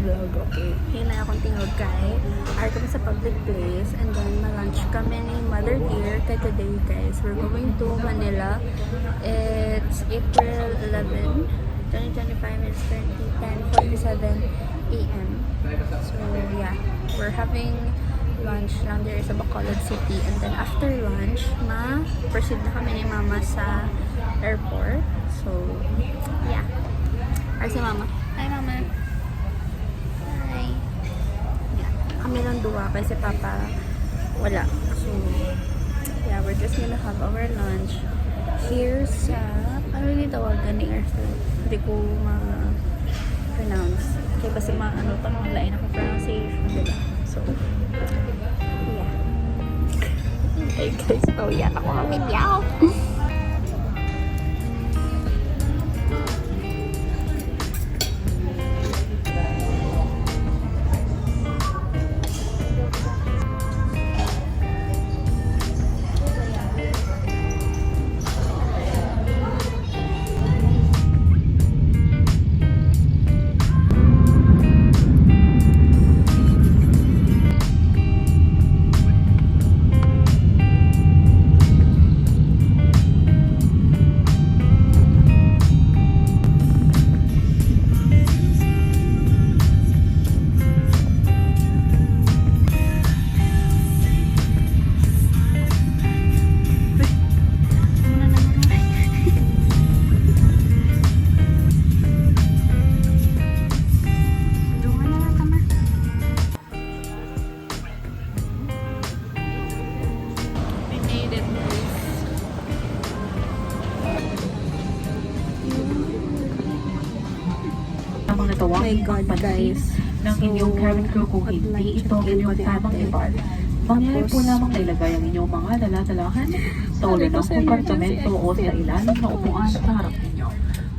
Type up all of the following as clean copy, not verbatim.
vlog, okay? Hinay akong tingog kay ay kami sa public place and then na-lunch kami ni Mother here kay today guys. We're going to Manila. It's April 11, 2025. It's 10:47 a.m. So yeah, we're having lunch lang there sa Bacolod City and then after lunch, proceed na kami ni Mama sa airport. So yeah. Ay si Mama. Hi Mama. Hi. Yeah. Kami lang duwa kasi Papa wala. So yeah, we're just gonna have our lunch here sa ano yung tawagan ni airport. Hindi ko ma-pronounce. Okay, kasi ano pa mga lain ako pronunciation, diba? So yeah. Hey guys, oh yeah, ako kami meow. Oh my God, guys. Ng inyong cabin crew kung hindi ito inyong tamang ibar. Mangyari po lamang na ilagay ang inyong mga dala-dalahan sa ulo ng kompartimento o sa ilalim na upuan sa harap ninyo.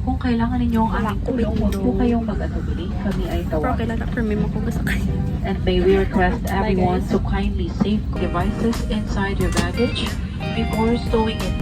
Kung kailangan ninyong aming tulong, huwag po kayong mag-atubili. Kami ay Pero tawag. kailan na mo ko gasakay. And may we request everyone to kindly save devices inside your baggage before stowing it.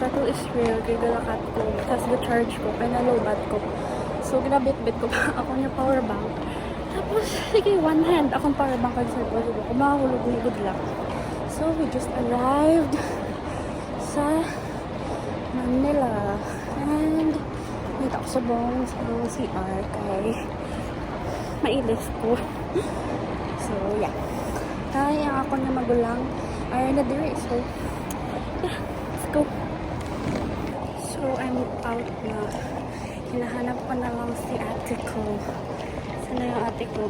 Struggle is real, kay galakat ko, tapos ga-charge ko, kaya nalobat ko. So, ginabit-bit ko pa ako niya power bank. Tapos, sige, one hand, akong power bank ang sa ko, kumahulog-hulog lang. So, we just arrived sa Manila. And, dito ako sa buong CR kay mailis ko. So, yeah. Kaya ako na magulang are na dire. So, yeah, let's go. So, I'm out na. Hinahanap ko na lang si ate ko. Sana yung ate ko?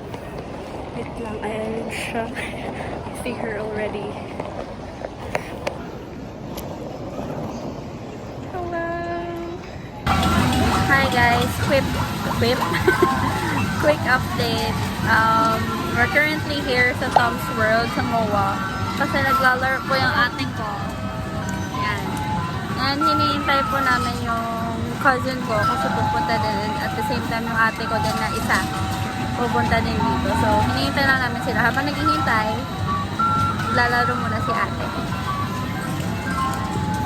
Wait lang, ayun siya. I see her already. Hello! Hi guys! Quick update. We're currently here sa Tom's World sa MOA. Kasi naglalaro po yung ate ko. Yan. And hinihintay po namin yung cousin ko kasi pupunta din. At the same time yung ate ko din na isa pupunta din dito. So, hinihintay lang namin sila. Habang naghihintay, lalaro muna si ate.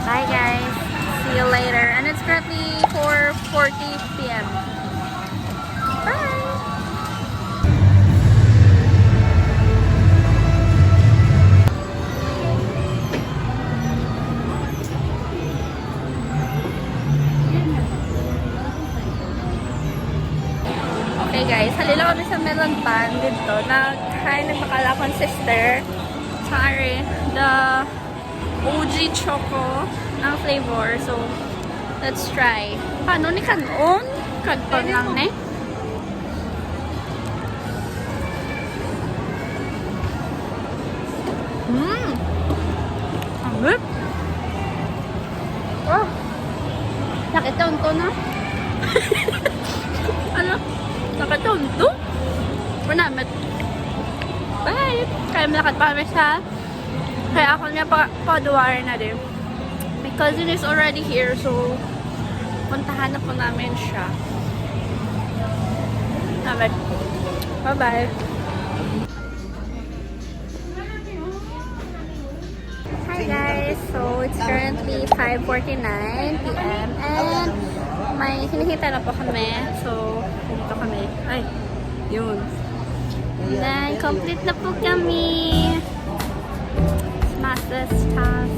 Bye guys. See you later. And it's currently 4:40 p.m. Bye! Okay guys, halila kami sa melon pan dito. Nag-try ng makalakon sister. Sorry, the OG choco ng flavor. So, let's try. Paano ni kanon? Kagpag lang ne? Ang good. Oh, nakitaon to na. Ano? Nakataon to? Manamit. Bye! Kaya malakad pa kami siya. Kaya ako niya pa-duwari na din. My cousin is already here, so puntahan na po namin siya. Namin. Bye-bye! Hi guys! So, it's currently 5:49 p.m. and may hinihintay na po kami. So, dito kami. Ay, yun. Then, complete na po kami. Smash this task.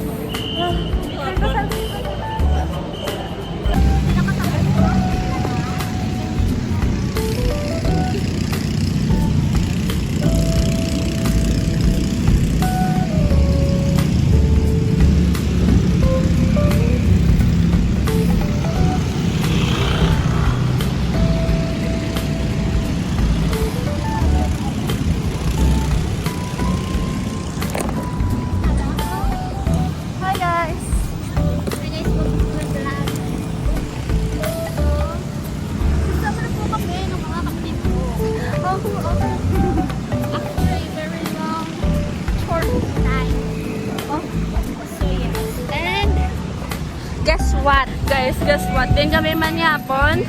Guess what? Din kami manyapon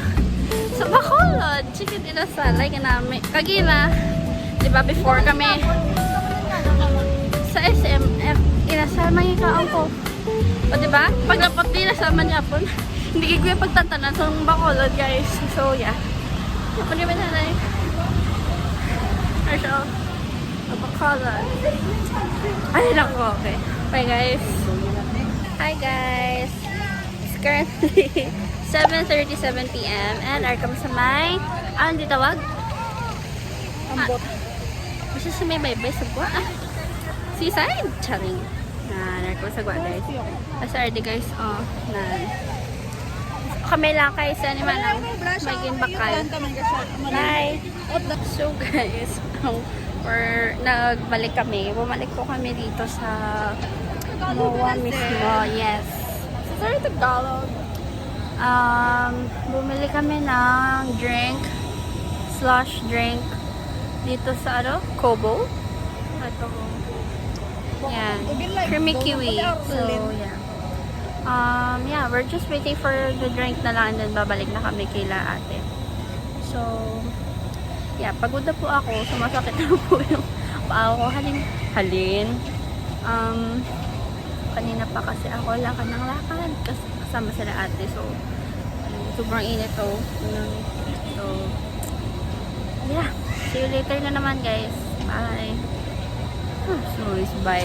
sa Bacolod. Chicken inasal. Like namin. Kagina. Diba before kami sa SM, inasal mangikaon ko. O diba? Pagdapat din sa manyapon. Hindi ko yung pagtatanan sa Bacolod, guys. So, yeah. Ano naman na na Marshall. Bacolod. Ay, nako. Okay. Bye, guys. Hi, guys. Currently 7:37 p.m. and are kami sa may hindi tawag? Ambot. Basta sa may baybay sa gwa. Seaside? Charing. Are kami sa gwa guys. Asardi guys. Oh, na. Kami lang kay sa ni Manang maging bakal. Hi. So guys, nagbalik kami. Bumalik po kami dito sa MOA mismo. Yes. Sorry, Tagalog. Bumili kami ng drink dito sa Kobo. Ito. Yan. Creamy kiwi. So, yeah. Yeah, we're just waiting for the drink na lang and then babalik na kami kila ate. So, yeah, pagod na po ako. Sumasakit na po yung paa ko. Halin. Kanina pa kasi ako lakad ng lakad kasama sila ate. So, sobrang init to. So, yeah. See you later na naman guys. Bye. So, bye.